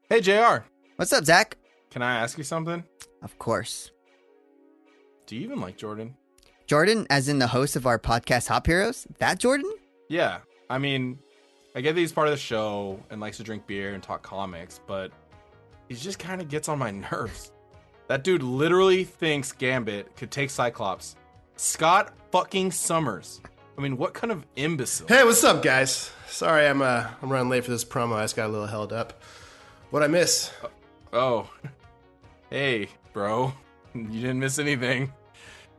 Hey, JR. What's up, Zach? Can I ask you something? Of course. Do you even like Jordan? Jordan, as in the host of our podcast, Hop Heroes? That Jordan? Yeah. I mean, I get that he's part of the show and likes to drink beer and talk comics, but he just kind of gets on my nerves. That dude literally thinks Gambit could take Cyclops. Scott fucking Summers. I mean, what kind of imbecile? Hey, what's up, guys? Sorry, I'm running late for this promo. I just got a little held up. What'd I miss? Oh. Hey, bro. You didn't miss anything.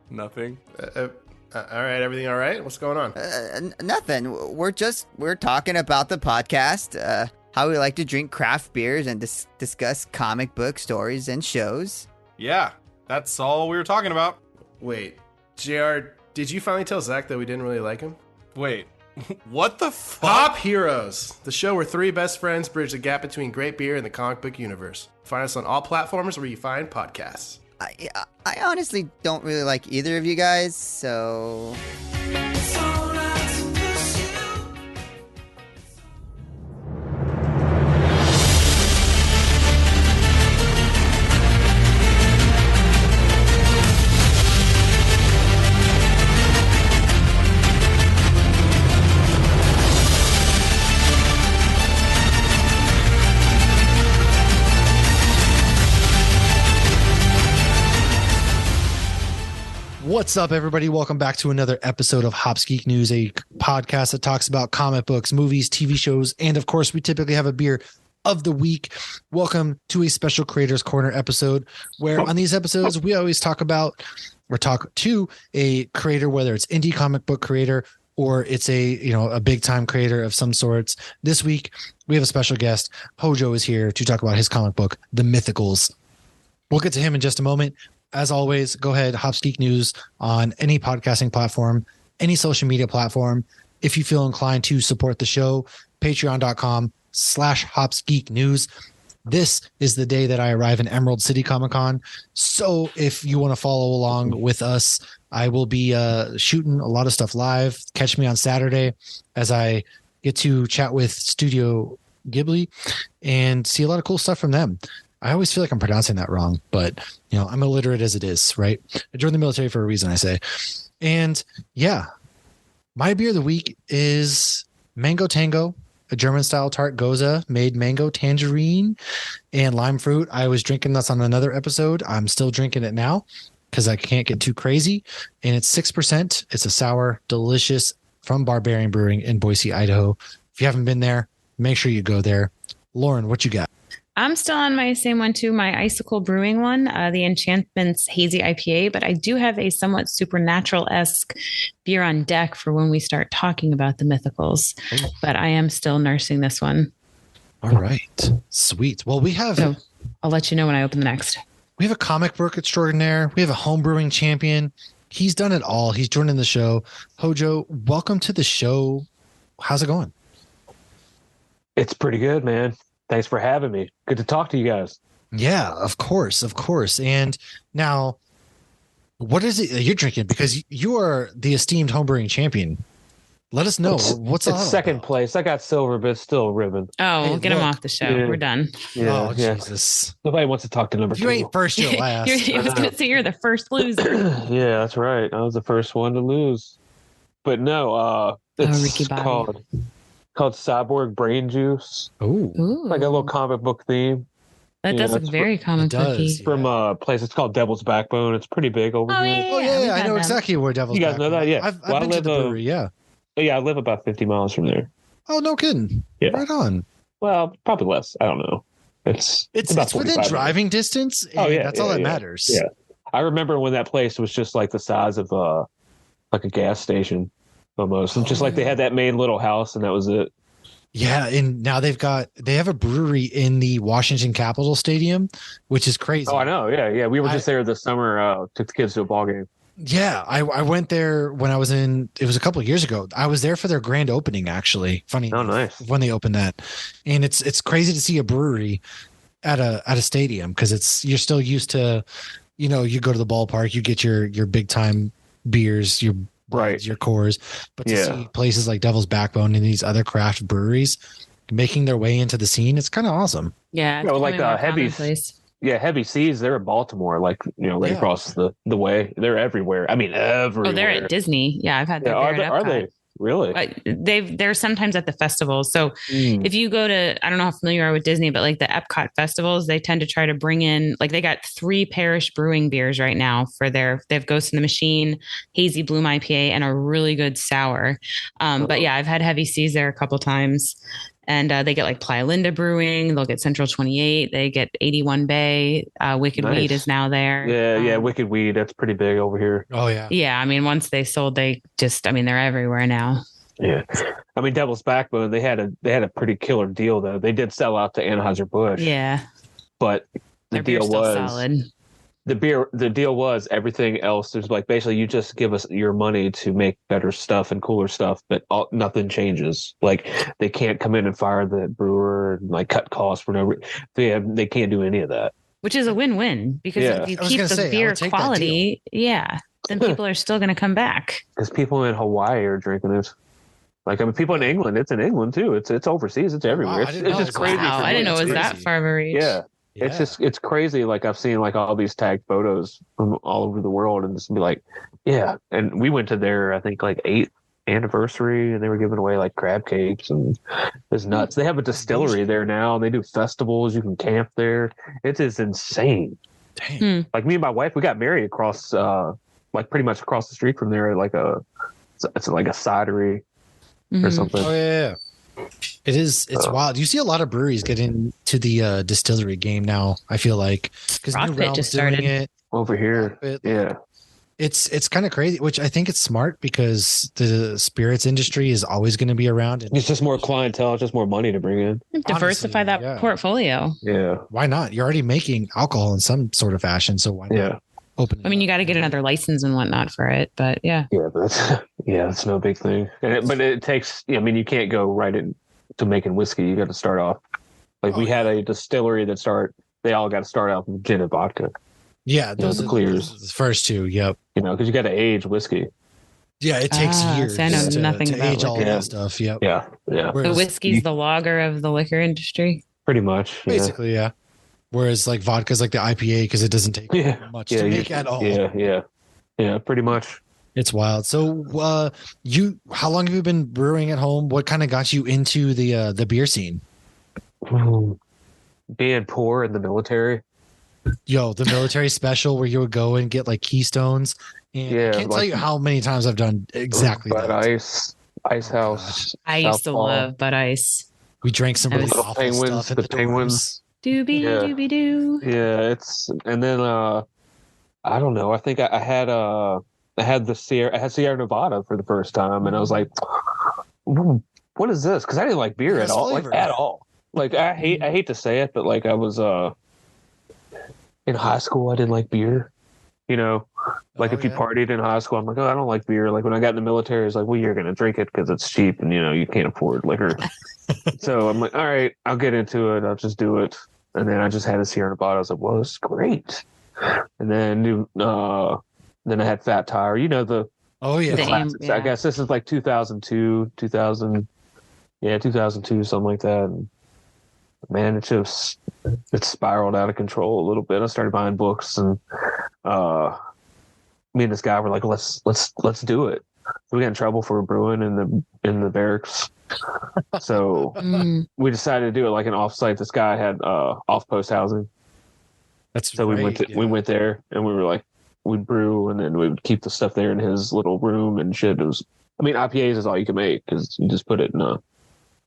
Nothing. All right, everything all right? What's going on? Nothing. We're talking about the podcast, how we like to drink craft beers and discuss comic book stories and shows. Yeah, that's all we were talking about. Wait, JR, did you finally tell Zach that we didn't really like him? Wait, what the fuck? Hop Heroes, the show where three best friends bridge the gap between great beer and the comic book universe. Find us on all platforms where you find podcasts. I honestly don't really like either of you guys, so... What's up, everybody? Welcome back to another episode of Hops Geek News, a podcast that talks about comic books, movies, TV shows, and of course, we typically have a beer of the week. Welcome to a special Creators Corner episode, where on these episodes, we always talk about or talk to a creator, whether it's indie comic book creator or it's a big time creator of some sorts. This week, we have a special guest. Hojo is here to talk about his comic book, The Mythicals. We'll get to him in just a moment. As always, go ahead, Hops Geek News on any podcasting platform, any social media platform. If you feel inclined to support the show, patreon.com/Hops Geek News. This is the day that I arrive in Emerald City Comic Con. So if you want to follow along with us, I will be shooting a lot of stuff live. Catch me on Saturday as I get to chat with Studio Ghibli and see a lot of cool stuff from them. I always feel like I'm pronouncing that wrong, but I'm illiterate as it is, right? I joined the military for a reason, I say. And yeah, my beer of the week is Mango Tango, a German style tart goza made mango, tangerine, and lime fruit. I was drinking this on another episode. I'm still drinking it now because I can't get too crazy. And it's 6%. It's a sour, delicious from Barbarian Brewing in Boise, Idaho. If you haven't been there, make sure you go there. Lauren, what you got? I'm still on my same one too, my Icicle Brewing one, the Enchantments Hazy IPA, but I do have a somewhat supernatural-esque beer on deck for when we start talking about the Mythicals, but I am still nursing this one. All right. Sweet. Well, So I'll let you know when I open the next. We have a comic book extraordinaire. We have a homebrewing champion. He's done it all. He's joining the show. Hojo, welcome to the show. How's it going? It's pretty good, man. Thanks for having me. Good to talk to you guys. Yeah, of course. And now, what is it that you're drinking? Because you are the esteemed homebrewing champion. Let us know. What's it's second place. I got silver, but it's still a ribbon. Oh, we'll get him off the show. Yeah. We're done. Yeah, Jesus. Nobody wants to talk to number 2. You ain't first, you're last. I was going to say you're the first loser. Yeah, that's right. I was the first one to lose. But no, it's called Cyborg Brain Juice. Ooh. Like a little comic book theme. That does look very comic booky. Yeah. From a place, it's called Devil's Backbone. It's pretty big over here. Yeah. I know exactly where Devil's Backbone. You guys know that? Yeah. I've been to the brewery, yeah. Yeah, I live about 50 miles from there. Oh, no kidding. Yeah. Right on. Well, probably less. I don't know. It's within driving distance. Oh, yeah. That's all that matters. Yeah. I remember when that place was just like the size of like a gas station almost. And just like they had that main little house and that was it. Yeah, and now they have a brewery in the Washington Capitol Stadium, which is crazy. Oh, I know. Yeah. We were just there this summer. Took the kids to a ball game. Yeah, I went there when it was a couple of years ago. I was there for their grand opening, actually. Funny. Oh, nice. When they opened that. And it's crazy to see a brewery at a stadium because you're still used to, you go to the ballpark, you get your big time beers, your right, your cores, but to see places like Devil's Backbone and these other craft breweries, making their way into the scene. It's kind of awesome. Yeah, You know, like heavy, commonplace. yeah, Heavy Seas. They're in Baltimore, like right Yeah. across the way. They're everywhere. I mean, everywhere. Oh, they're at Disney. Yeah, I've had their Yeah, beer at are Epcot. they really? But they're sometimes at the festivals. So Mm. if you go to, I don't know how familiar you are with Disney, but like the Epcot festivals, they tend to try to bring in, like they got 3 Parish Brewing beers right now for they have Ghost in the Machine, Hazy Bloom IPA, and a really good sour. But yeah, I've had Heavy Seas there a couple times. And they get like Playa Linda Brewing. They'll get Central 28. They get 81 Bay. Wicked Nice. Weed is now there. Yeah, Wicked Weed. That's pretty big over here. Oh yeah. Yeah, I mean, once they sold, they're everywhere now. Yeah, I mean, Devil's Backbone. They had a pretty killer deal though. They did sell out to Anheuser-Busch. Yeah, but the their beer's deal still was solid. the deal was everything else. There's like basically you just give us your money to make better stuff and cooler stuff, but nothing changes. Like they can't come in and fire the brewer and like cut costs for no reason. They can't do any of that. Which is a win-win because Yeah. if you I was keep gonna the say, I beer would take that quality, yeah, then people are still going to come back. Because people in Hawaii are drinking it. Like I mean, people in England. It's in England too. It's overseas. It's everywhere. I It's didn't know just it was crazy. Wow, for I me. didn't know it was It's that far of a reach. Yeah. It's crazy. Like I've seen like all these tagged photos from all over the world and just be like, yeah. And we went to their, I think like 8th anniversary and they were giving away like crab cakes and it's nuts. They have a distillery there now and they do festivals. You can camp there. It is insane. Dang. Like me and my wife, we got married across, like pretty much across the street from there, like it's like a cidery or Mhm. something. Oh yeah. It's wild. You see a lot of breweries get into the distillery game now. I feel like because New Rockpit Realm's just doing started. it. Over here. Rockpit, Yeah. It's kind of crazy, which I think it's smart because the spirits industry is always going to be around. And It's just more clientele, just more money to bring in. Diversify that yeah. portfolio. Yeah. why not? You're already making alcohol in some sort of fashion, so why not Yeah. open? I mean, you got to get another license and whatnot for it, but yeah. Yeah, but that's no big thing. But it takes. I mean, you can't go right into making whiskey. You got to start off. Like we had a distillery They all got to start out with gin and vodka. Yeah, those those are are clears. the first two. Yep. Because you got to age whiskey. Yeah, it takes years see, I know to, nothing to about age all liquor. that stuff. Yep. Yeah. The Whereas whiskey's the lager of the liquor industry. Pretty much. Yeah. basically, yeah. Whereas like vodka's like the IPA because it doesn't take Yeah. much Yeah. to make at all. Yeah. Pretty much. It's wild. So, how long have you been brewing at home? What kind of got you into the beer scene? Being poor in the military. Yo, the military special where you would go and get like Keystones. And Yeah, I can't tell like- you how many times I've done exactly Bud that. Ice House. I used to Southpaw. love Bud Ice. We drank some I really was- awful Penguins, stuff in the the penguins. Doobie Yeah. doobie doo. Yeah, and then I don't know. I think I had the Sierra Nevada for the first time, and I was like, "What is this?" Because I didn't like beer It at has all, flavor. like at all. Like I hate to say it, but like I was in high school, I didn't like beer. Like Oh, if you yeah. partied in high school, I'm like, oh, I don't like beer. Like when I got in the military, it's like, well, you're gonna drink it because it's cheap, and you can't afford liquor. So I'm like, all right, I'll get into it. I'll just do it. And then I just had a Sierra Nevada. I was like, well, this is great. And then I had Fat Tire. Oh yeah. The Classics. I guess this is like 2002, 2002, something like that. And man, it spiraled out of control a little bit. I started buying books, and me and this guy were like, let's do it. We got in trouble for brewing in the barracks, so Mm. we decided to do it like an offsite. This guy had off post housing, That's so we went there, and we were like, we'd brew, and then we would keep the stuff there in his little room and shit. IPAs is all you can make because you just put it in a.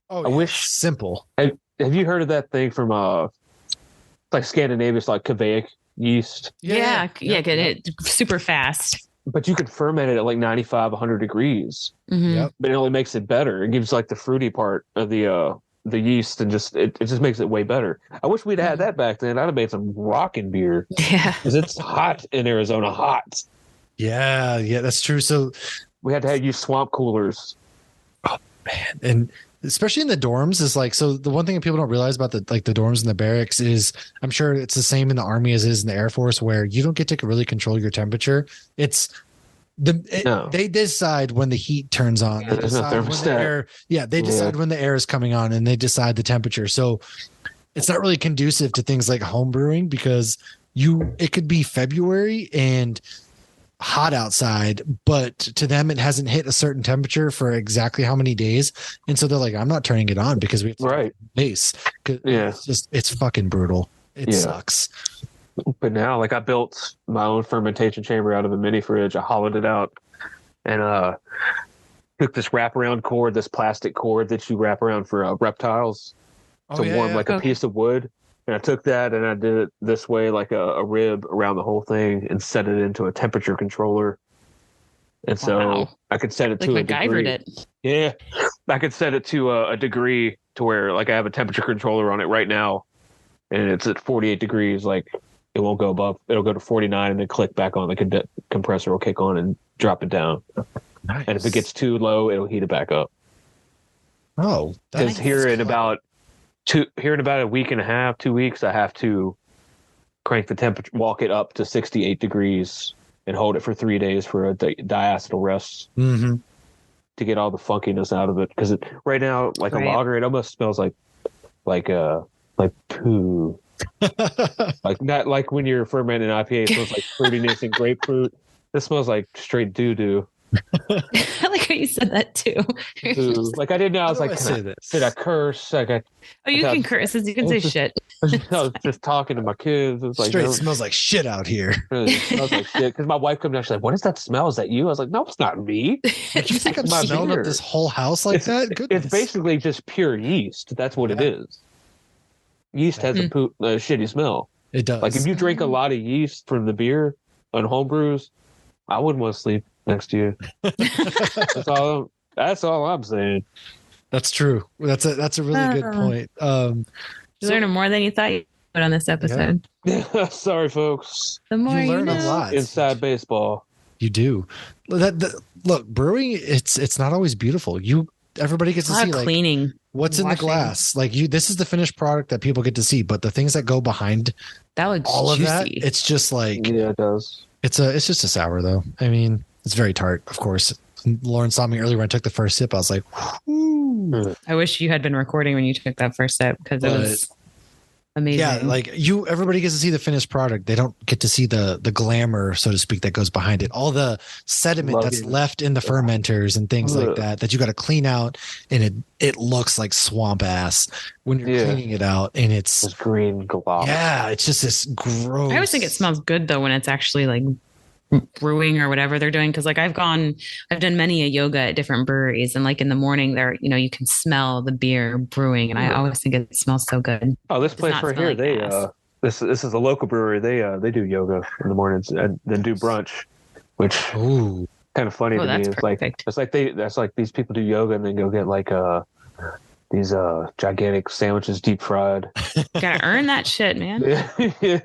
Oh, I wish- simple. Have you heard of that thing from like Scandinavia? It's like Kveic yeast, Yeah, get it super fast. but you can ferment it at like 95, 100 degrees. Mhm. Yep. But it only makes it better. It gives like the fruity part of the yeast, and just it just makes it way better. I wish we'd had that back then. I'd have made some rockin' beer Yeah. because it's hot in Arizona. Hot. Yeah, that's true. So, We had to use swamp coolers. and especially in the dorms is like, so the one thing that people don't realize about the dorms and the barracks is, I'm sure it's the same in the army as it is in the Air Force, where you don't get to really control your temperature. It's They decide when the heat turns on. They there's no decide when the thermostat. air. Yeah, they decide when the air is coming on, and they decide the temperature. So it's not really conducive to things like home brewing because it could be February and hot outside, but to them it hasn't hit a certain temperature for exactly how many days, and so they're like, I'm not turning it on because we have to base. Yeah, it's fucking brutal. It sucks. But now, like, I built my own fermentation chamber out of a mini fridge. I hollowed it out and took this wraparound cord, this plastic cord that you wrap around for reptiles to warm like a piece of wood. And I took that and I did it this way, like a rib around the whole thing, and set it into a temperature controller. And so I could set it to a degree. it. Yeah, I could set it to a degree to where, like, I have a temperature controller on it right now, and it's at 48 degrees. Like, it won't go above. It'll go to 49 and then click back on. The compressor will kick on and drop it down. Nice. And if it gets too low, it'll heat it back up. Oh, because here in about a week and a half, 2 weeks, I have to crank the temperature, walk it up to 68 degrees, and hold it for 3 days for a diacetyl rest to get all the funkiness out of it. Because right now, like a lager, it almost smells like poo. Like, not like when you're fermenting IPA, it smells like fruitiness and grapefruit. This smells like straight doo-doo. I like how you said that too. Like, I didn't know. I was like, did I curse? Like, you can curse. You can say shit. I was just talking to my kids. It was like, straight smells like shit out here. It smells like shit. Because my wife comes down, she's like, what is that smell? Is that you? I was like, no, it's not me. You think I'm smelling up this whole house like that? Goodness. It's basically just pure yeast. That's what it is. Yeast has a shitty smell. It does. Like, if you drink a lot of yeast from the beer on home brews, I wouldn't want to sleep next to you. That's all I'm saying. That's true. That's a really good point. You're learning more than you thought you would on this episode. Yeah. Sorry, folks. The more you learn know. a lot. Inside baseball. You do. Look, brewing, it's not always beautiful. Everybody gets to see like cleaning. What's in the glass. Like, this is the finished product that people get to see, but the things that go behind that looks all juicy. of that, it's just like, yeah, it does. It's just a sour though. I mean, it's very tart, of course. Lauren saw me earlier when I took the first sip. I was like, ooh. I wish you had been recording when you took that first sip because it was amazing. Yeah, like everybody gets to see the finished product. They don't get to see the glamour, so to speak, that goes behind it. All the sediment that's left in the fermenters and things like that you got to clean out, and it looks like swamp ass when you're cleaning it out, and it's green glob. Yeah, it's just this gross. I always think it smells good though when it's actually like brewing or whatever they're doing, because like I've done many a yoga at different breweries, and like in the morning there, you can smell the beer brewing, and I always think it smells so good. Oh, this place right here, this is a local brewery. They do yoga in the mornings and then do brunch, which kind of funny to me. It's like these people do yoga and then go get like these gigantic sandwiches deep fried. Gotta earn that shit, man. Yeah.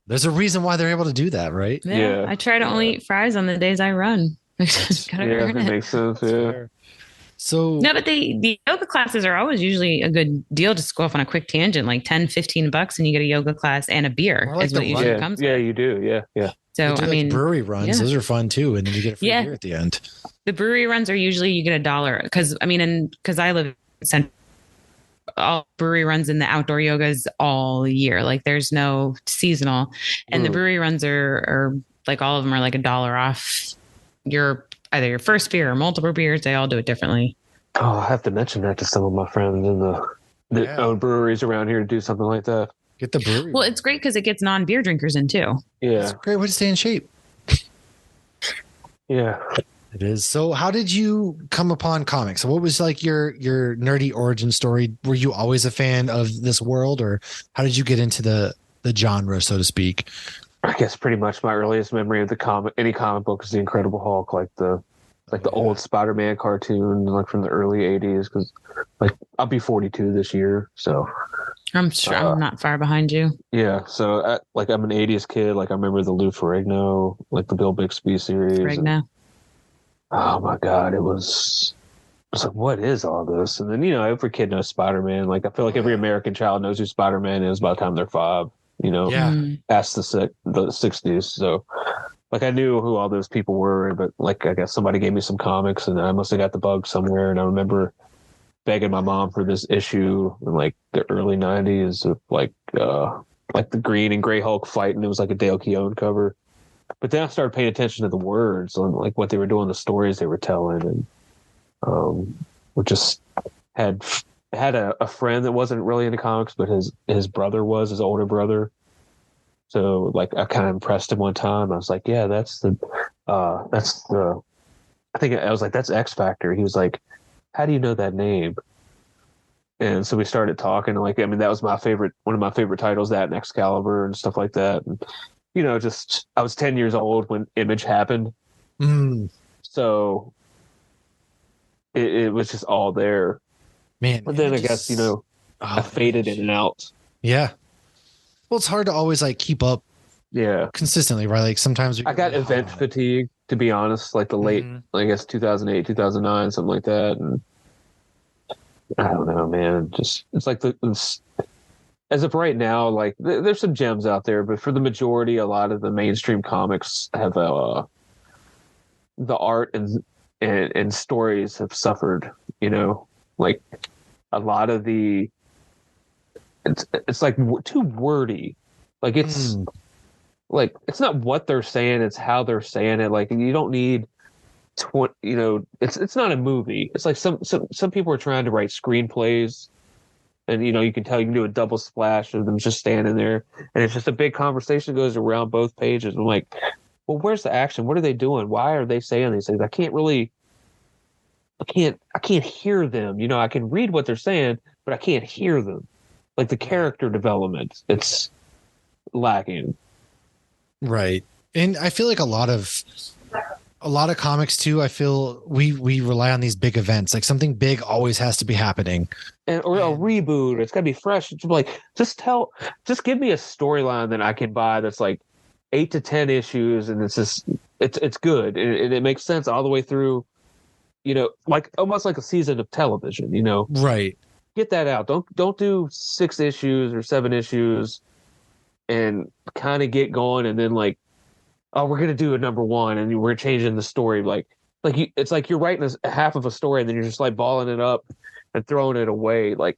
There's a reason why they're able to do that, right? Yeah. I try to only eat fries on the days I run. That makes sense. Yeah. So no, but the yoga classes are always usually a good deal. Just go off on a quick tangent, like $10-15, and you get a yoga class and a beer. Like is what it usually comes with. Yeah, you do. Yeah. So I mean, brewery runs, those are fun too, and then you get a free beer at the end. The brewery runs are usually you get $1 because I live in Central. All brewery runs in the outdoor yogas all year. Like there's no seasonal, and the brewery runs are like all of them are like $1 off either your first beer or multiple beers. They all do it differently. Oh, I have to mention that to some of my friends in the own breweries around here to do something like that. Get the brewery. Well, it's great because it gets non-beer drinkers in too. Yeah, it's a great way to stay in shape. Yeah. It is. So how did you come upon comics? What was like your nerdy origin story? Were you always a fan of this world, or how did you get into the genre, so to speak? I guess pretty much my earliest memory of any comic book is the Incredible Hulk, like the old Spider-Man cartoon, like from the early 80s. Because like I'll be 42 this year, so I'm sure I'm not far behind you. Yeah, so I'm an 80s kid. Like I remember the Lou Ferrigno, like the Bill Bixby series. Oh my God, it was like, what is all this? And then, every kid knows Spider-Man. Like, I feel like every American child knows who Spider-Man is by the time they're 5, past the 60s. So, like I knew who all those people were, but like I guess somebody gave me some comics, and I must have got the bug somewhere. And I remember begging my mom for this issue in like the early '90s of like the green and gray Hulk fight, and it was like a Dale Keown cover. But then I started paying attention to the words and like what they were doing, the stories they were telling, and we just had a friend that wasn't really into comics, but his brother was, his older brother. So like I kind of impressed him one time. I was like, yeah, that's the I think I was like, that's X Factor. He was like, how do you know that name? And so we started talking. Like, I mean, that was one of my favorite titles, that and Excalibur and stuff like that. And, you know, just I was 10 years old when Image happened. So it was just all there. Man. But then I guess, you know, I faded in and out. Yeah. Well, it's hard to always like keep up. Yeah. Consistently, right? Like sometimes I got event fatigue, to be honest, like the late, I guess 2008, 2009, something like that. And I don't know, man. Just it's like as of right now, like there's some gems out there, but for the majority, a lot of the mainstream comics have the art and stories have suffered. You know, like a lot of it's like too wordy. Like it's like it's not what they're saying, it's how they're saying it. Like you don't need you know, it's not a movie. It's like some people are trying to write screenplays, and you know, you can tell you can do a double splash of them just standing there, and it's just a big conversation that goes around both pages. I'm like, well, where's the action? What are they doing? Why are they saying these things? I can't hear them. You know, I can read what they're saying, but I can't hear them. Like the character development, it's lacking. Right. And I feel like a lot of comics too, I feel we rely on these big events. Like something big always has to be happening. Or a reboot. It's gotta be fresh. It's like just give me a storyline that I can buy that's like 8 to 10 issues, and it's good. And it makes sense all the way through, you know, like almost like a season of television, you know. Right. Get that out. Don't do 6 issues or 7 issues and kind of get going, and then like, oh, we're gonna do a number 1 and we're changing the story. It's like you're writing a half of a story and then you're just like balling it up and throwing it away. Like,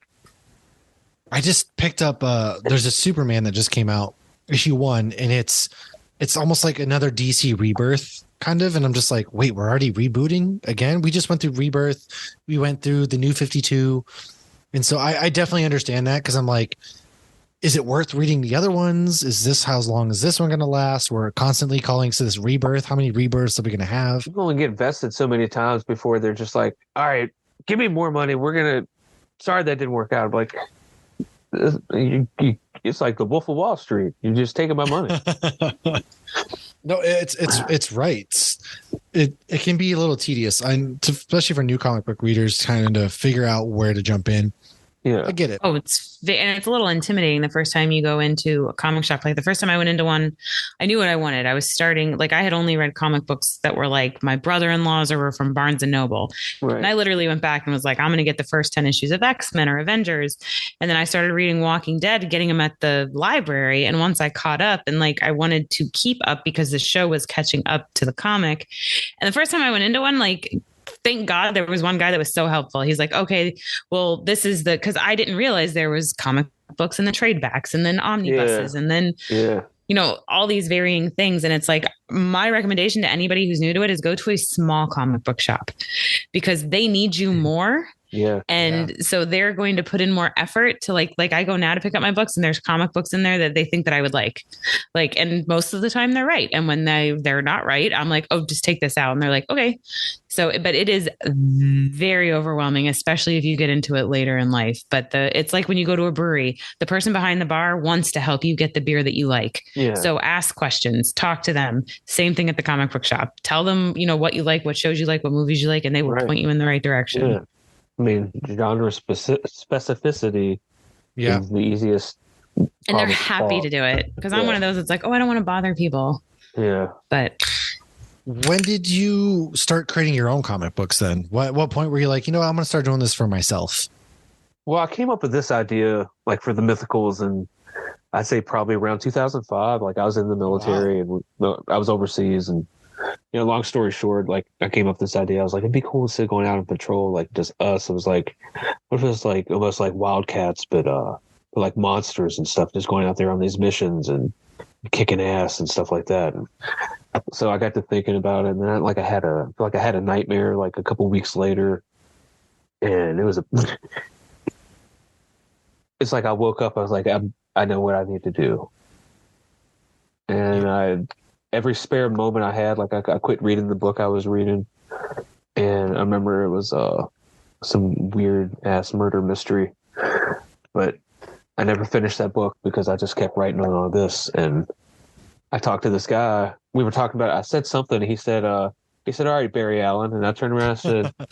I just picked up there's a Superman that just came out, issue 1, and it's almost like another DC Rebirth kind of, and I'm just like, wait, we're already rebooting again? We just went through Rebirth, we went through the New 52, and so I definitely understand that, because I'm like, is it worth reading the other ones? Is this, how long is this one going to last? We're constantly calling to this rebirth. How many rebirths are we going to have? People only get vested so many times before they're just like, all right, give me more money. Sorry that didn't work out. I'm like, it's like the Wolf of Wall Street. You're just taking my money. No, it's right. It can be a little tedious, especially for new comic book readers, kind of to figure out where to jump in. Yeah, I get it. Oh, it's a little intimidating the first time you go into a comic shop. Like the first time I went into one, I knew what I wanted. I was starting, like I had only read comic books that were like my brother-in-law's or were from Barnes and Noble. Right. And I literally went back and was like, I'm going to get the first 10 issues of X-Men or Avengers. And then I started reading Walking Dead, getting them at the library. And once I caught up, and like I wanted to keep up because the show was catching up to the comic. And the first time I went into one, like, thank God there was one guy that was so helpful. He's like, okay, well, this is because I didn't realize there was comic books and the trade backs and then omnibuses and then, you know, all these varying things. And it's like, my recommendation to anybody who's new to it is go to a small comic book shop, because they need you more. Yeah. And so they're going to put in more effort to like I go now to pick up my books, and there's comic books in there that they think that I would like, and most of the time they're right. And when they're not right, I'm like, oh, just take this out. And they're like, okay. So, but it is very overwhelming, especially if you get into it later in life. But it's like when you go to a brewery, the person behind the bar wants to help you get the beer that you like. Yeah. So ask questions, talk to them. Same thing at the comic book shop. Tell them, you know, what you like, what shows you like, what movies you like, and they will point you in the right direction. Yeah. I mean, genre specificity is the easiest. And they're happy to do it, because I'm one of those that's like, oh, I don't want to bother people. Yeah. But when did you start creating your own comic books then? What point were you like, you know, I'm going to start doing this for myself? Well, I came up with this idea like for the Mythicals and I'd say probably around 2005. Like I was in the military and I was overseas, and long story short, like I came up with this idea. I was like, it'd be cool instead of going out on patrol, like just us. It was like, what if it was like almost like Wildcats, but like monsters and stuff, just going out there on these missions and kicking ass and stuff like that. And so I got to thinking about it, and then I had a nightmare like a couple weeks later, and it's like I woke up. I was like, I know what I need to do, and every spare moment I had, like I quit reading the book I was reading, and I remember it was some weird ass murder mystery, but I never finished that book because I just kept writing on all this. And I talked to this guy. We were talking about it. I said something. He said, all right, Barry Allen. And I turned around and said, I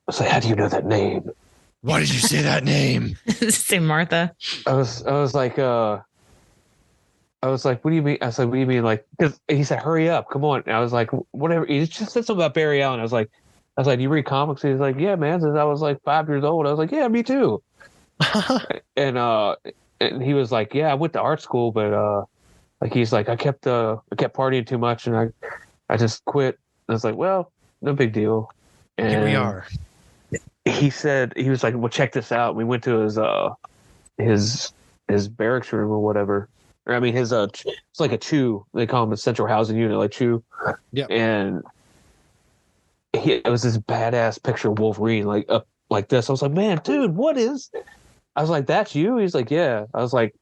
was like, how do you know that name? Why did you say that name? Say Martha. I was like, what do you mean? I said, what do you mean? Like, because he said, hurry up, come on. And I was like, whatever. He just said something about Barry Allen. I was like, you read comics? He's like, yeah, man. Since I was like 5 years old. I was like, yeah, me too. And he was like, yeah, I went to art school, but like he's like, I kept partying too much, and I just quit. And I was like, well, no big deal. And here we are. He was like, well, check this out. We went to his barracks room or whatever. Or I mean, it's like a CHU. They call him a central housing unit, like CHU. Yeah. And it was this badass picture of Wolverine, like up like this. I was like, man, dude, what is? I was like, that's you? He's like, yeah. I was like,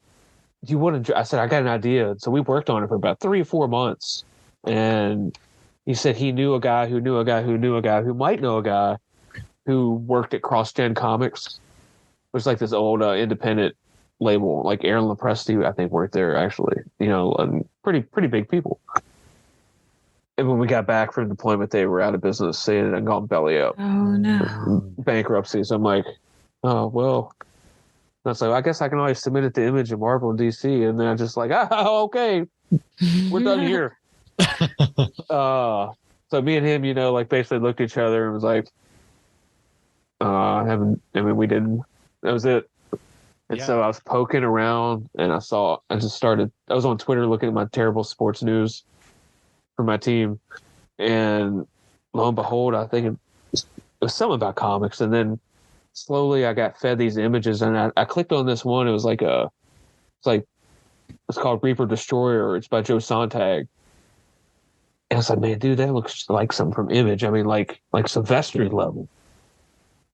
do you want to? I said, I got an idea. So we worked on it for about 3 or 4 months. And he said he knew a guy who knew a guy who knew a guy who might know a guy who worked at Cross Gen Comics. It was like this old independent label, like Aaron Lopresti, I think, worked there actually. Pretty big people. And when we got back from deployment, they were out of business. They had gone belly up. Oh no. Bankruptcy. So I'm like, oh well. And I was like, I guess I can always submit it to Image and Marvel and DC, and then I'm just like, okay, we're done here. So me and him, like basically looked at each other and was like, we didn't. That was it. And so I was poking around, and I was on Twitter looking at my terrible sports news for my team, and lo and behold, I think it was something about comics, and then slowly I got fed these images, and I clicked on this one. It was like it's called Reaper Destroyer. It's by Joe Sontag. And I was like, man, dude, that looks like something from Image. I mean, like Sylvester level.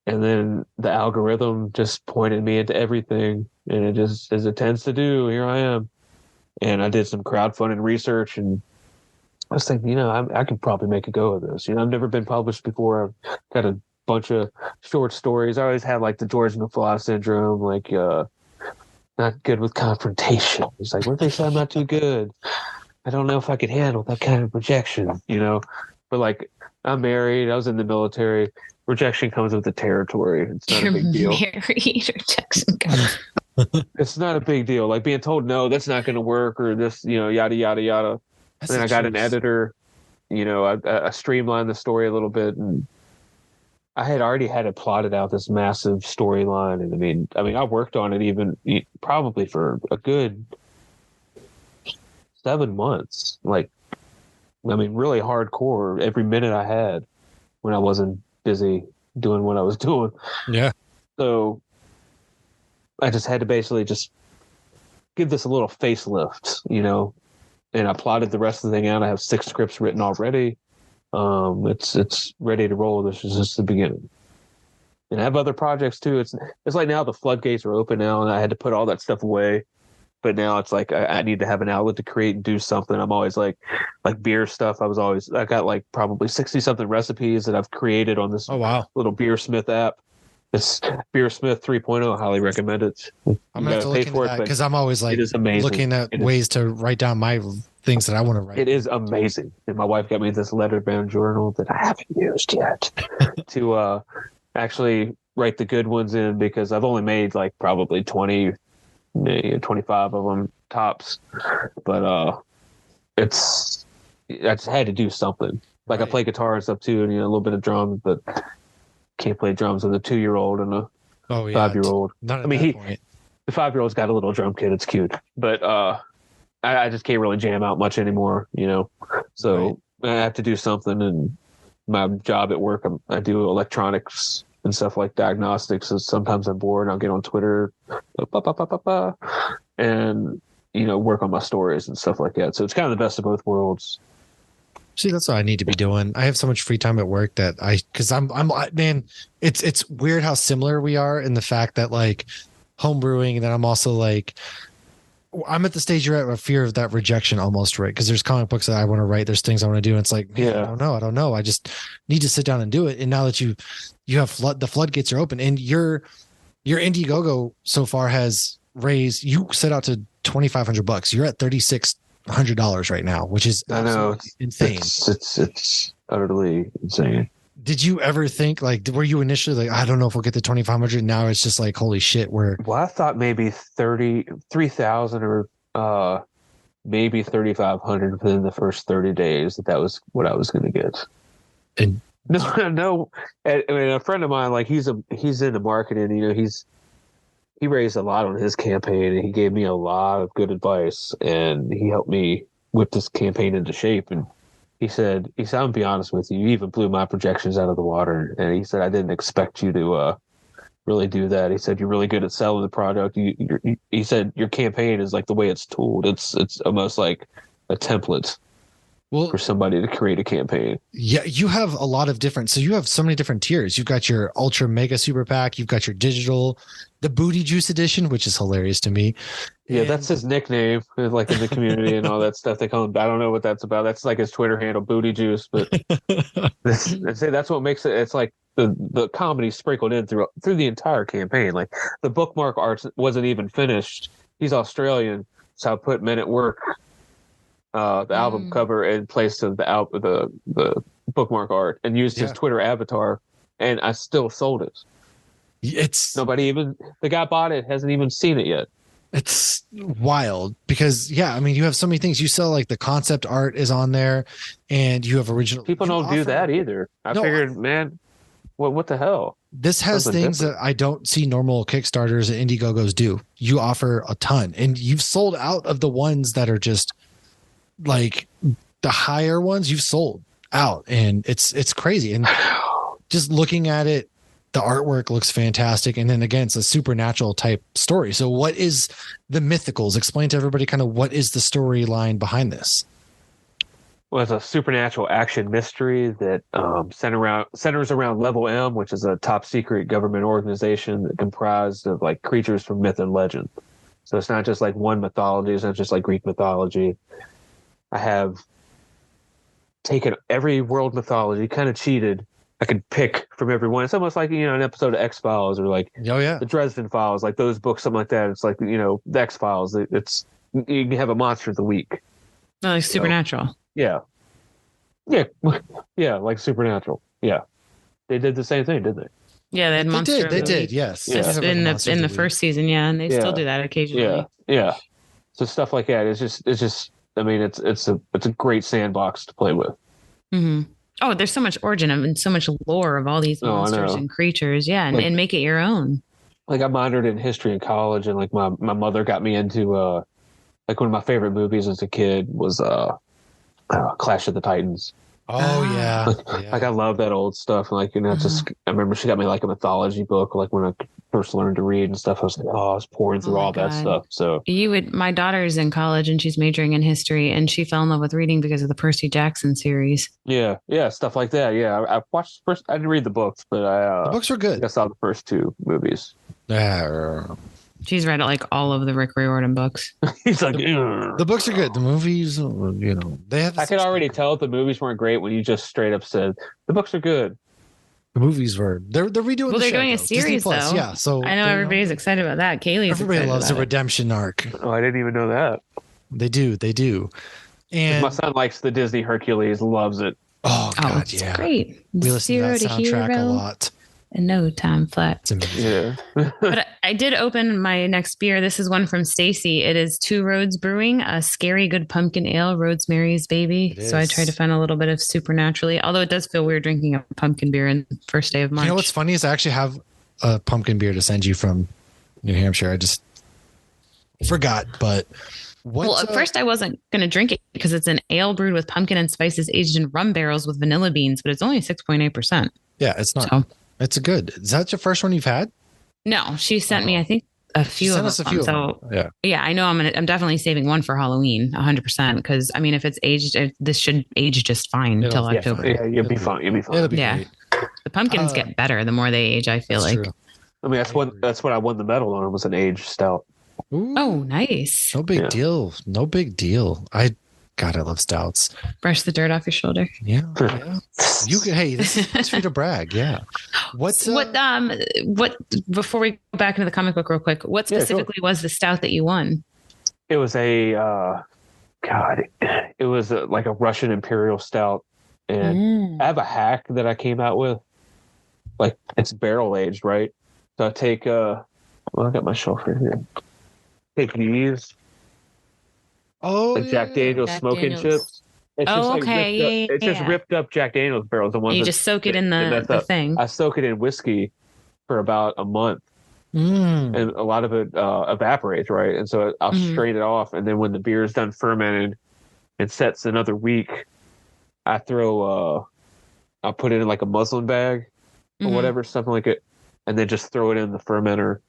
And then the algorithm just pointed me into everything, and it just, as it tends to do, here I am. And I did some crowdfunding research, and I was thinking, I could probably make a go of this. I've never been published before. I've got a bunch of short stories. I always had like the George McFly syndrome, like not good with confrontation. It's like, what if they say I'm not too good? I don't know if I could handle that kind of rejection, But like, I'm married. I was in the military. Rejection comes with the territory. It's not a big deal. Married. Rejection. It's not a big deal. Like being told no, that's not going to work, or this, yada yada yada. And then I got an editor. I streamlined the story a little bit, and I had already had it plotted out, this massive storyline. And I mean, I worked on it even probably for a good 7 months. Like, really hardcore every minute I had when I wasn't busy doing what I was doing. Yeah. So I just had to basically just give this a little facelift, and I plotted the rest of the thing out. I have 6 scripts written already. It's ready to roll. This is just the beginning. And I have other projects too. It's like now the floodgates are open now, and I had to put all that stuff away. But now it's like I need to have an outlet to create and do something. I'm always like beer stuff. I got like probably 60 something recipes that I've created on this little Beersmith app. It's Beersmith 3.0. Highly recommend it. I'm gonna have to look into that because I'm always like looking at ways to write down my things that I want to write. It is amazing. And my wife got me this letterbound journal that I haven't used yet to actually write the good ones in, because I've only made like probably 20, maybe 25 of them tops. But I just had to do something. Like I play guitar and stuff too, and a little bit of drums, but can't play drums with a 2-year-old and a 5-year-old. Not at that point. The 5-year-old's got a little drum kit. It's cute, but I just can't really jam out much anymore, you know. So I have to do something, and my job at work, I do electronics and stuff like diagnostics. So sometimes I'm bored, and I'll get on Twitter, and work on my stories and stuff like that. So it's kind of the best of both worlds. See, that's what I need to be doing. I have so much free time at work that because I'm man, it's weird how similar we are in the fact that like home brewing, and then I'm also like, I'm at the stage you're at, a fear of that rejection almost, right? Because there's comic books that I want to write, there's things I want to do, and it's like, man, I don't know. I just need to sit down and do it. And now that you have the floodgates are open, and your Indiegogo so far has raised, you set out to $2,500. You're at $3,600 right now, which is insane. It's utterly insane. Did you ever think, like, were you initially like, I don't know if we'll get to 2,500? Now it's just like, holy shit, well, I thought maybe 3,000 or maybe 3,500 within the first 30 days. That was what I was going to get. And no. I mean, a friend of mine, like he's into marketing. He raised a lot on his campaign, and he gave me a lot of good advice, and he helped me whip this campaign into shape. And he said, I'm gonna be honest with you, you even blew my projections out of the water. And he said, I didn't expect you to really do that. He said, you're really good at selling the product. He said, your campaign is like the way it's tooled. It's almost like a template for somebody to create a campaign. Yeah, you have a lot of different, so you have so many different tiers. You've got your ultra mega super pack, you've got your digital, the booty juice edition, which is hilarious to me. Yeah, that's his nickname, like in the community and all that stuff. They call him, I don't know what that's about. That's like his Twitter handle, Booty Juice. But that's what makes it. It's like the comedy sprinkled in through the entire campaign. Like the bookmark art wasn't even finished. He's Australian, so I put Men at Work, the album cover, in place of the bookmark art, and used his Twitter avatar, and I still sold it. The guy bought it, hasn't even seen it yet. It's wild because, I mean, you have so many things. You sell like the concept art is on there, and you have original. People don't do that either. I figured, man, what the hell? This has things that I don't see normal Kickstarters and Indiegogos do. You offer a ton, and you've sold out of the ones that are just like the higher ones. You've sold out, and it's crazy. And just looking at it, the artwork looks fantastic. And then again, it's a supernatural type story. So what is the Mythicals? Explain to everybody kind of what is the storyline behind this? Well, it's a supernatural action mystery that centers around Level M, which is a top secret government organization that comprised of like creatures from myth and legend. So it's not just like one mythology. It's not just like Greek mythology. I have taken every world mythology, kind of cheated. I could pick from everyone. It's almost like, an episode of X-Files or like the Dresden Files, like those books, something like that. It's like, the X-Files. It's you can have a monster of the week. Oh, like Supernatural. Yeah, like Supernatural. Yeah, they did the same thing, didn't they? Yeah, they had monster. They did. Yes. In the first season, and they still do that occasionally. Yeah. So stuff like that. It's just. I mean, it's a great sandbox to play with. Mm-hmm. Oh, there's so much origin and so much lore of all these monsters and creatures. Yeah, and make it your own. Like I minored in history in college, and like my mother got me into like one of my favorite movies as a kid was Clash of the Titans. Oh yeah. Like I love that old stuff. Like just I remember she got me like a mythology book, like when I first learned to read and stuff. I was like, I was pouring through all that stuff. So my daughter's in college and she's majoring in history, and she fell in love with reading because of the Percy Jackson series. Yeah, stuff like that. Yeah, I watched first. I didn't read the books, but the books are good. I saw the first two movies. She's read like all of the Rick Riordan books. He's like, the books are good. The movies, they have. I could already tell the movies weren't great when you just straight up said the books are good. The movies were. They're redoing. Well, they're doing a series though. Yeah, so I know everybody's excited about that. Everybody loves a redemption arc. Oh, I didn't even know that. They do. And my son likes the Disney Hercules. Loves it. Oh God, it's great. We listen to that soundtrack a lot. And no time flat. It's amazing. Yeah. But I did open my next beer. This is one from Stacy. It is Two Roads Brewing, a scary good pumpkin ale, Rosemary's Baby. So I tried to find a little bit of supernaturally, although it does feel weird drinking a pumpkin beer in the first day of March. You know what's funny is I actually have a pumpkin beer to send you from New Hampshire. Forgot, but what? Well, at first I wasn't going to drink it because it's an ale brewed with pumpkin and spices aged in rum barrels with vanilla beans, but it's only 6.8%. Yeah, it's not. So, It's a good. Is that your first one you've had? no, she sent me, I think, a few Send of us a them. few. So, Of them. yeah, I know I'm definitely saving one for Halloween, 100%. Because I mean, if it's aged, this should age just fine It'll till be October. fine. Yeah, you'll be fine. You'll be fine. It'll be Yeah. great. The pumpkins get better the more they age. I feel That's like. true. I mean, that's what I won the medal on. Was an aged stout. Ooh, Oh, nice. no big Yeah. deal. No big deal. God, I love stouts. Brush the dirt off your shoulder. Yeah, yeah. Hey, this is free to brag. Yeah. What before we go back into the comic book real quick, what Yeah, sure. specifically was the stout that you won? It was a it was like a Russian Imperial stout, and I have a hack that I came out with. Like it's barrel aged, right? So I take I got my shelf right here. Take these. Jack Daniel's Jack smoking Daniel's. chips. It's Oh, just like okay. ripped up, it's just ripped up Jack Daniel's barrels. The ones And you that- just soak it in that mess the up. thing. I soak it in whiskey for about a month, Mm. and a lot of it evaporates, right? And so I'll Mhm. strain it off, and then when the beer is done fermented and sets another week, I throw I'll put it in like a muslin bag or Mhm. whatever, something like it, and then just throw it in the fermenter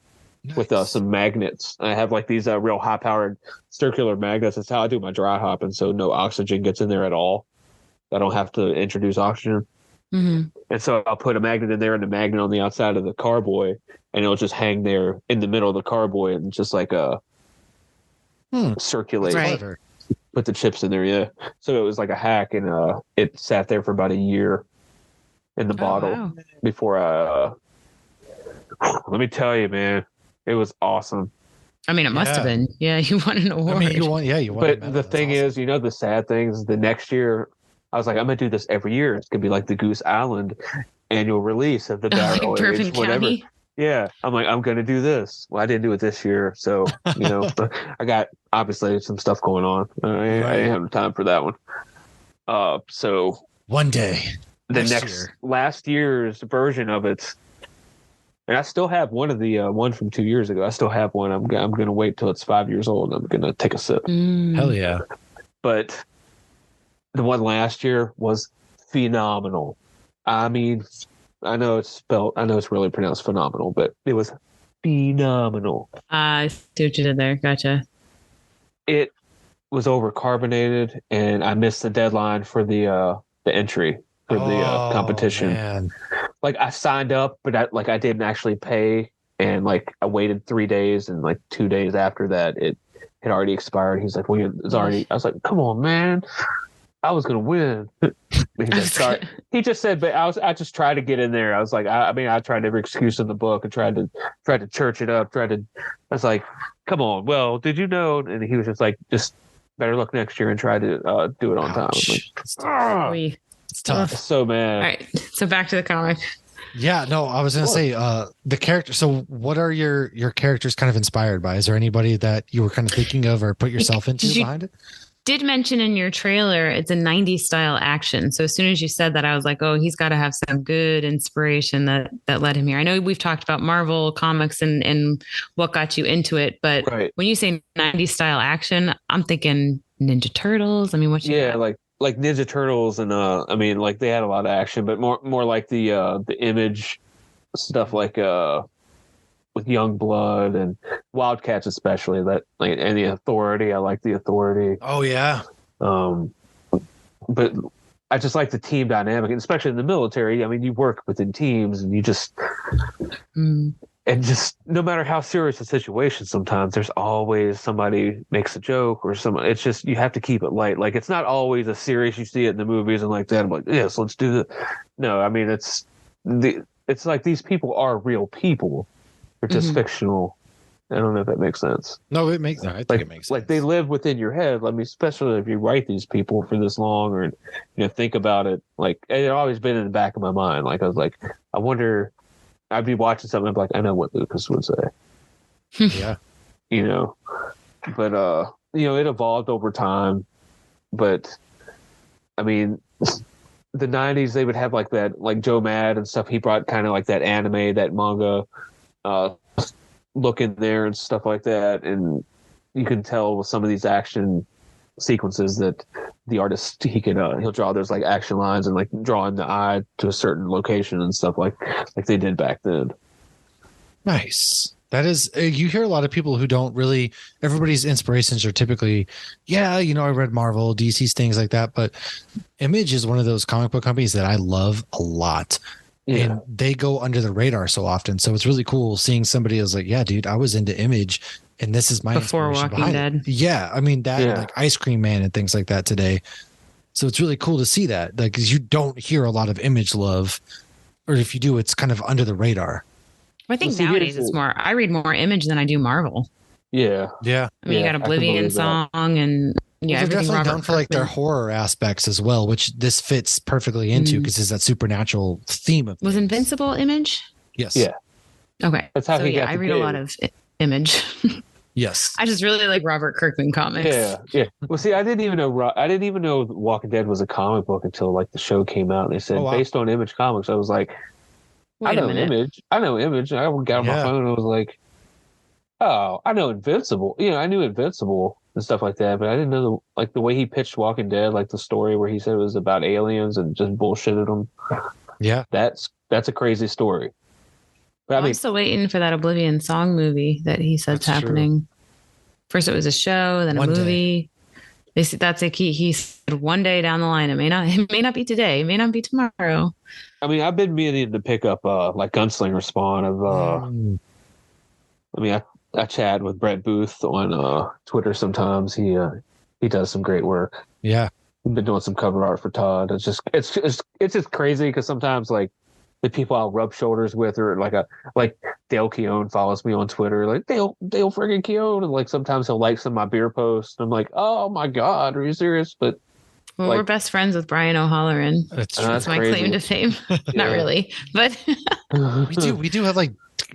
with Nice. some magnets. I have like these real high powered circular magnets. That's how I do my dry hopping, so no oxygen gets in there at all. I don't have to introduce oxygen. Mhm. And so I'll put a magnet in there and a magnet on the outside of the carboy, and it'll just hang there in the middle of the carboy and just like circulate. Right. Clever. Put the chips in there, yeah. So it was like a hack, and it sat there for about a year in the bottle wow. before I. Let me tell you, man, it was awesome. I mean, it must have Yeah. been. Yeah, you won an award. I mean, you want a But medal. the That's thing awesome. is, the sad thing is the next year, I was like, I'm gonna do this every year. It's gonna be like the Goose Island annual release of the like barrel Bourbon aged whatever. County. Yeah, I'm like, I'm gonna do this. Well, I didn't do it this year, so but I got obviously some stuff going on. I didn't have time for that one. So One day. the Next next year. last year's version of it, and I still have one of the one from 2 years ago. I still have one. I'm gonna wait till it's 5 years old. And I'm gonna take a sip. Mm. Hell yeah. But the one last year was phenomenal. I mean, I know it's really pronounced phenomenal, but it was phenomenal. I see what you did there. Gotcha. It was over carbonated, and I missed the deadline for the entry for the competition. Man. Like I signed up, but I didn't actually pay, and like I waited 3 days, and like 2 days after that, it had already expired. He's like, "Well, it's already." I was like, "Come on, man." I was gonna win. He said, sorry. He just said, but I just tried to get in there. I was like, I tried every excuse in the book and tried to church it up. I was like, come on. Well, did you know? And he was just like, just better luck next year and try to do it on time. I was like, It's tough. "Ah." It's tough. So mad. All right. So back to the comic. Yeah, no, I was gonna say the character. So, what are your characters kind of inspired by? Is there anybody that you were kind of thinking of or put yourself into behind it? Did mention in your trailer it's a 90s style action. So as soon as you said that, I was like, oh, he's got to have some good inspiration that led him here. I know we've talked about Marvel comics and what got you into it, but Right. when you say 90s style action, I'm thinking Ninja Turtles. I mean, what you got? like Ninja Turtles, and I mean, like they had a lot of action, but more like the Image stuff, like with Young Blood and Wildcats, especially that, like, and the Authority. I like the Authority. Oh yeah. But I just like the team dynamic, and especially in the military. I mean, you work within teams, and you just Mm. and just no matter how serious the situation, sometimes there's always somebody makes a joke or someone. It's just you have to keep it light. Like it's not always as serious. You see it in the movies and like that. I'm like, yes, let's do that. No, I mean it's like these people are real people. They're just Mhm. fictional. I don't know if that makes sense. No, it makes. No, I think Like it makes sense. like they live within your head. I mean, especially if you write these people for this long, or think about it. Like it always been in the back of my mind. Like I was like, I wonder. I'd be watching something. I'd be like, I know what Lucas would say. Yeah. But it evolved over time. But I mean, the 90s, they would have like that, like Joe Mad and stuff. He brought kind of like that anime, that manga look in there and stuff like that. And you can tell with some of these action sequences that the artist he'll draw those like action lines and like drawing the eye to a certain location and stuff like they did back then. Nice. That is, you hear a lot of people who don't really, everybody's inspirations are typically, I read Marvel, DC's, things like that, but Image is one of those comic book companies that I love a lot. Yeah. And they go under the radar so often. So it's really cool seeing somebody who's like, yeah, dude, I was into Image and this is my before Walking Dead. Yeah. I mean, that like Ice Cream Man and things like that today. So it's really cool to see that, like, because you don't hear a lot of Image love, or if you do, it's kind of under the radar. I think nowadays it's more, I read more Image than I do Marvel. Yeah. Yeah. I mean, you got Oblivion Song and they're definitely known for like their horror aspects as well, which this fits perfectly into because it's that supernatural theme of Was Invincible Image? Yes. Yeah. Okay. That's how I read a lot of Image. Yes. I just really like Robert Kirkman comics. Yeah. Yeah. Well, see, I didn't even know Walking Dead was a comic book until like the show came out and they said based on Image Comics. I was like, I know Image. I got on my phone and I was like, oh, I know Invincible. I knew Invincible and stuff like that, but I didn't know the way he pitched Walking Dead, like the story where he said it was about aliens and just bullshitted them. Yeah, that's a crazy story. But I'm still waiting for that Oblivion Song movie that he said's happening. True. First, it was a show, then a movie. That's a key. He said one day down the line. It may not be today. It may not be tomorrow. I mean, I've been meaning to pick up like Gunslinger Spawn of. I mean, I chat with Brett Booth on Twitter sometimes. He does some great work. Yeah, I've been doing some cover art for Todd. It's just crazy because sometimes like the people I'll rub shoulders with, or like Dale Keown follows me on Twitter, like Dale friggin' Keown, and like sometimes he'll like some of my beer posts. And I'm like, oh my god, are you serious? But well, we're best friends with Brian O'Halloran. That's my crazy. Claim to fame. Not really, but we do have like.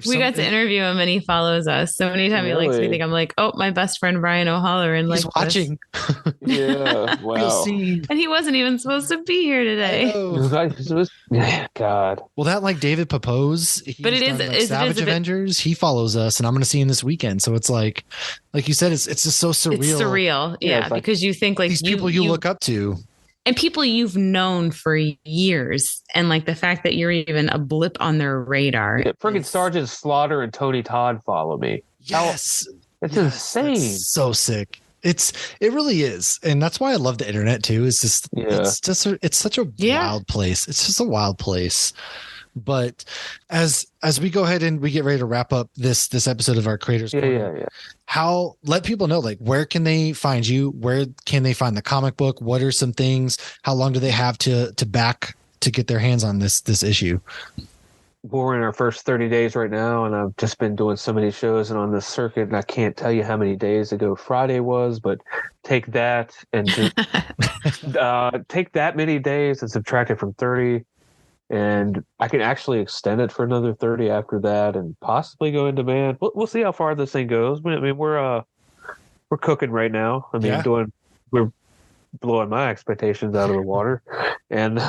We got to interview him and he follows us. So anytime he likes anything, I'm like, oh, my best friend Brian O'Halloran. He's watching. Yeah, wow. You'll see. And he wasn't even supposed to be here today. God. Well, that like David Papose, but it is Savage Avengers. He follows us, and I'm going to see him this weekend. So it's like you said, it's just so surreal. It's surreal, yeah, because you think like these people you look up to. And people you've known for years, and like the fact that you're even a blip on their radar. Yeah, friggin' Sergeant Slaughter and Tony Todd follow me. Yes, it's insane. So sick. It really is, and that's why I love the internet too. It's just it's such a wild place. It's just a wild place. But as we go ahead and we get ready to wrap up this episode of our Creators Corner, how let people know, like, where can they find you? Where can they find the comic book? What are some things? How long do they have to back to get their hands on this issue? We're in our first 30 days right now, and I've just been doing so many shows and on this circuit, and I can't tell you how many days ago Friday was, but take that and just, take that many days and subtract it from 30. And I can actually extend it for another 30 after that, and possibly go in demand. We'll see how far this thing goes. I mean, we're cooking right now. I mean, we're blowing my expectations out of the water. And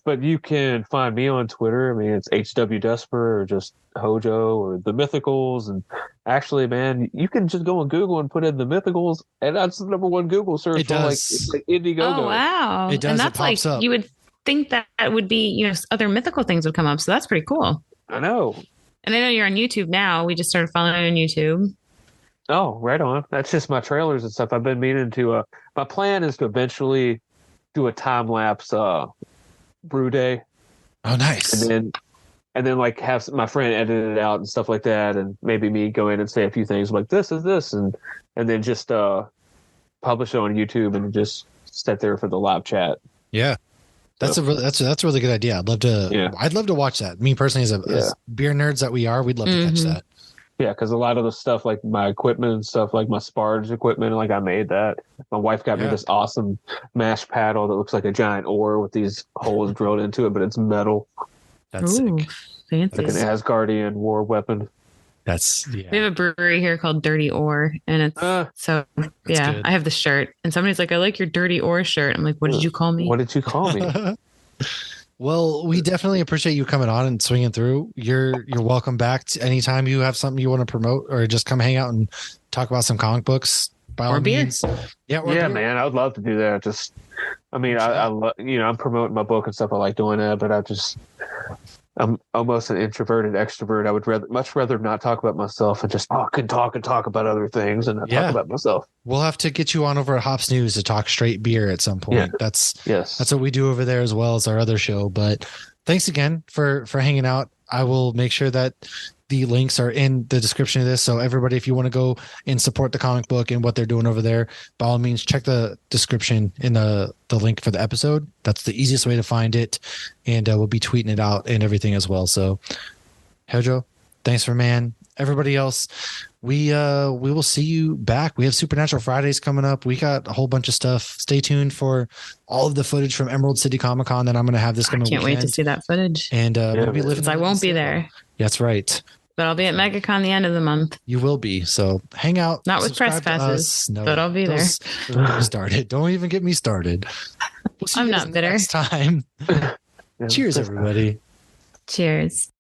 but you can find me on Twitter. I mean, it's HW Desper or just Hojo or the Mythicals. And actually, man, you can just go on Google and put in the Mythicals, and that's the #1 Google search. It does. Like Indiegogo. Oh wow! It does. And that's pops up. You would think that would be, other mythical things would come up. So that's pretty cool. I know. And I know you're on YouTube now. We just started following you on YouTube. Oh, right on. That's just my trailers and stuff. I've been meaning to. My plan is to eventually do a time lapse brew day. Oh, nice. And then like have my friend edit it out and stuff like that, and maybe me go in and say a few things like this is this, and then just publish it on YouTube and just sit there for the live chat. Yeah. That's a really good idea. I'd love to watch that. Me personally, as beer nerds that we are, we'd love to catch that. Yeah, because a lot of the stuff, like my equipment and stuff, like my sparge equipment, like I made that. My wife got me this awesome mash paddle that looks like a giant oar with these holes drilled into it, but it's metal. That's sick. Fancy. Like an Asgardian war weapon. We have a brewery here called Dirty Ore, and it's good. I have the shirt, and somebody's like, I like your Dirty Ore shirt. I'm like, what did you call me? What did you call me? Well, we definitely appreciate you coming on and swinging through. You're welcome back to anytime you have something you want to promote, or just come hang out and talk about some comic books. by Or all beer. means. Yeah, or Yeah, beer. man, I would love to do that. Just, I mean, I'm promoting my book and stuff. I like doing that, but I'm almost an introverted extrovert. I would much rather not talk about myself and just talk about other things and not talk about myself. We'll have to get you on over at Hops News to talk straight beer at some point. Yeah. That's what we do over there as well as our other show. But thanks again for hanging out. I will make sure that the links are in the description of this. So everybody, if you want to go and support the comic book and what they're doing over there, by all means, check the description in the link for the episode. That's the easiest way to find it. And we'll be tweeting it out and everything as well. So Hojo, thanks for man. Everybody else, we will see you back. We have Supernatural Fridays coming up. We got a whole bunch of stuff. Stay tuned for all of the footage from Emerald City Comic Con that I'm going to have this coming weekend. I can't wait to see that footage. And we'll be living. I won't be there. That's right. But I'll be at MegaCon the end of the month. You will be. So hang out. Not with press passes, No, but I'll be there. Don't get me started. Don't even get me started. We'll see I'm you not bitter. next time. Cheers, everybody. Cheers.